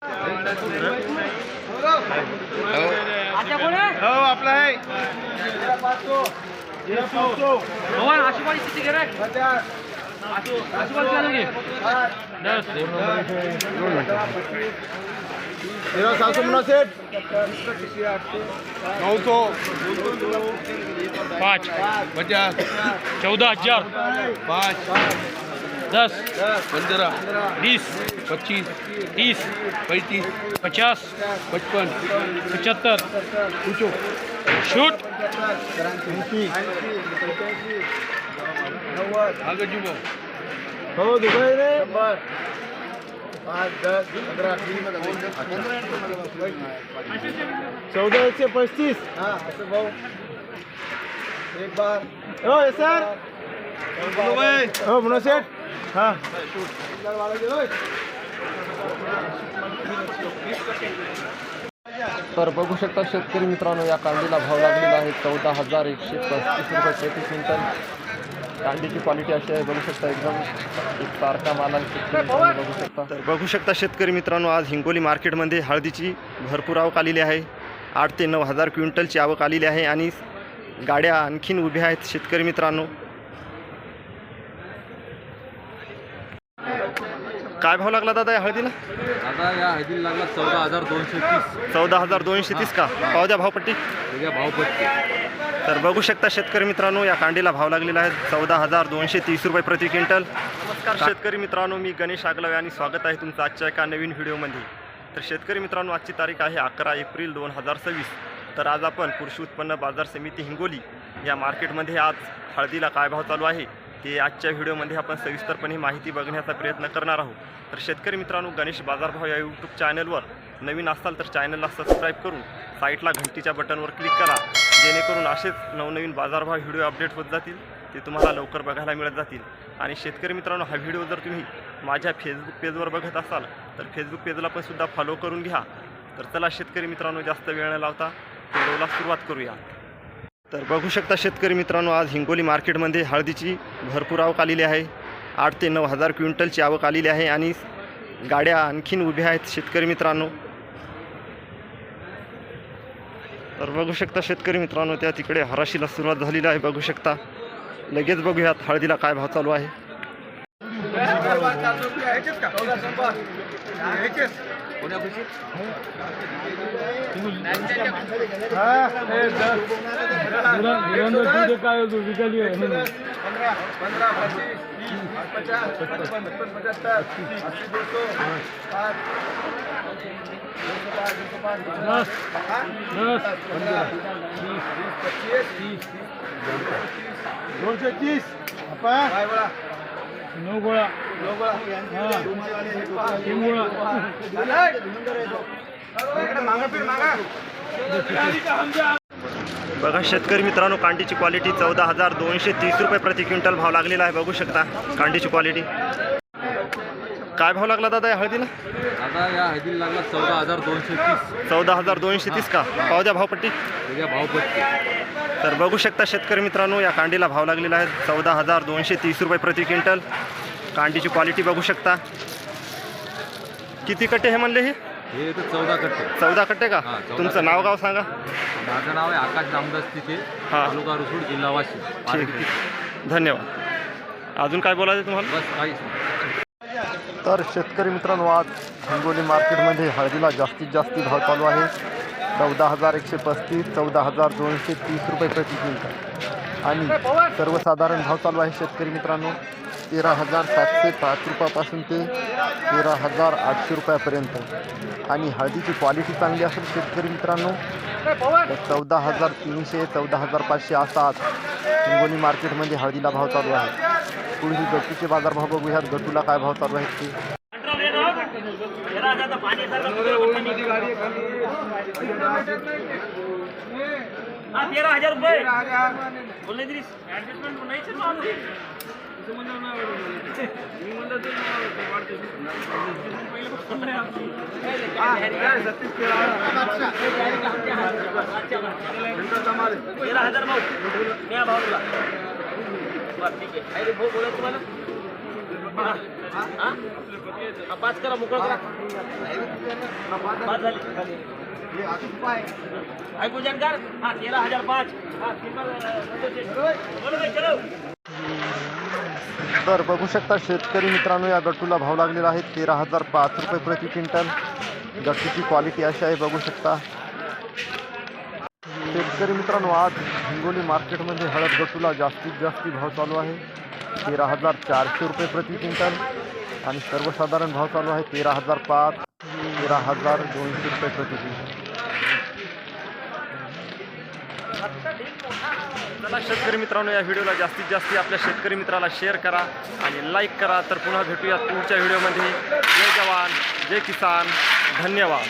हो आपला आहे आशुबाई किती गिरायक आशुबाई क्या लोगे 759 900 5 50 14,000 5 10 15 20 25 30 35 50 55 75 पूछो शूट आगे जुबो हो दुबई रे 5 10 15 14,135 हाँ भाऊ एक बार हो सर हो म्हणून सेठ हाँ तर बघू शकता शेतकरी मित्रांनो, या कांदीला भाव लागलेला आहे 14,135 रुपये प्रति क्विंटल. कांद्याची क्वालिटी अशी आहे, बघू शकता एकदम एक सारखा माल आहे शेतकरी मित्रांनो, बघू शकता. तर बघू शकता शेतकरी मित्रांनो, आज हिंगोली मार्केटमध्ये हळदीची भरपूर आवक आलेली आहे. 8 ते 9 हजार क्विंटलची आवक आलेली आहे आणि गाड्या आणखीन उभ्या आहेत शेतकरी मित्रांनो. काय भाव लागला दादा या हळदीला? आता या हळदीला लागला 14,230 14,230 का? पाव द्या भावपट्टी. भावपट्टी. तर बघू शकता शेतकरी मित्रांनो, या कांडीला भाव लागलेला आहे 14,230 रुपये प्रति क्विंटल. नमस्कार शेतकरी मित्रांनो, मी गणेश आगलावे आणि स्वागत आहे तुमचं आजच्या एका नवीन व्हिडिओमध्ये. तर शेतकरी मित्रांनो, आजची तारीख आहे 11 एप्रिल 2026. तर आज आपण कृषी उत्पन्न बाजार समिती हिंगोली या मार्केटमध्ये आज हळदीला काय भाव चालू आहे ते आजच्या व्हिडिओमध्ये आपण सविस्तरपणे माहिती बघण्याचा प्रयत्न करणार आहोत. तर शेतकरी मित्रांनो, गणेश बाजारभाव या यूट्यूब चॅनलवर नवीन असाल तर चॅनलला सबस्क्राईब करून साईटला घंटीच्या बटनवर क्लिक करा, जेणेकरून असेच नवनवीन बाजारभाव व्हिडिओ अपडेट होत जातील, ते तुम्हाला लवकर बघायला मिळत जातील. आणि शेतकरी मित्रांनो, हा व्हिडिओ जर तुम्ही माझ्या फेसबुक पेजवर बघत असाल तर फेसबुक पेजला पण सुद्धा फॉलो करून घ्या. तर चला शेतकरी मित्रांनो, जास्त वेळ न लावता व्हिडिओला सुरुवात करूया. तर बघू शकता शेतकरी मित्रांनो, आज हिंगोली मार्केटमध्ये हळदीची भरपूर आवक आलेली आहे. 8 ते 9 हजार क्विंटलची आवक आलेली आहे आणि गाड्या आणखीन उभ्या आहेत शेतकरी मित्रांनो. तर बघू शकता शेतकरी मित्रांनो, त्या तिकडे हराशीला सुरुवात झालेली आहे. बघू शकता, लगेच बघूयात हळदीला काय भाव चालू आहे. बघा शेतकरी मित्रांनो, कांडीची क्वालिटी 14,230 रुपये प्रति क्विंटल भाव लागलेला आहे. बघू शकता कांडीची क्वालिटी. काय भाव लागला दादा या हळदीला? आता या हळदीला लागला 14,230 14,230 का? पाव द्या भावपट्टी. भावपट्टी. तर बघू शकता शेतकरी मित्रांनो, या कांडीला भाव लागलेला आहे 14,230 रुपये प्रति क्विंटल. कांडीची क्वालिटी बघू शकता. किती कट्टे हे म्हणले? हे 14 कट्टे. 14 कट्टे का? तुमचं नाव गाव सांगा. माझं नाव आहे आकाश रामदास तिथे, तालुका रुसूड, जिल्हा वाशिम. ठीक आहे, धन्यवाद. अजून काय बोलायचं तुम्हाला? बस काहीच. तर शेतकरी मित्रांनो, आज हिंगोली मार्केटमध्ये हळदीला जास्तीत जास्त भाव चालू आहे 14,135, 14,230 रुपये प्रति क्विंटल. आणि सर्वसाधारण भाव चालू आहे शेतकरी मित्रांनो 13,705 रुपयापासून ते 13,800 रुपयापर्यंत. आणि हळदीची क्वालिटी चांगली असेल शेतकरी मित्रांनो तर 14,300, 14,500 असा आज हिंगोली मार्केटमध्ये हळदीला भाव चालू आहे. पुढे गटूचे बाजारभाव बघूयात, गटूला काय भाव चालू आहेत ते. 13,000 रुपये बोलले तरी ॲडजस्टमेंट नाही सर माणूस. तेरा हजार भाऊ मी भाव तुला बरं ठीक आहे. भाऊ बोला तुम्हाला पाच करा मोकळं करा ऐकू जानकार हा 13,005 तर बघू शकता शेतकरी मित्रांनो या गट्टूला भाव लागलेला आहे 13,005 रुपये प्रति क्विंटल. गट्टूची क्वालिटी अशी आहे बघू शकता. शेतकरी मित्रांनो आज हिंगोली मार्केटमध्ये हळद गट्टूला जास्तीत जास्त भाव चालू आहे 13,400 रुपये प्रति क्विंटल आणि सर्वसाधारण भाव चालू आहे 13,005 13,200 रुपये प्रति क्विंटल. चला शेतकरी मित्रांनो या व्हिडिओला जास्तीत जास्त आपल्या शेतकरी मित्राला शेअर करा आणि लाईक करा. तर पुन्हा भेटूया पुढच्या व्हिडिओमध्ये. जय जवान जय किसान धन्यवाद.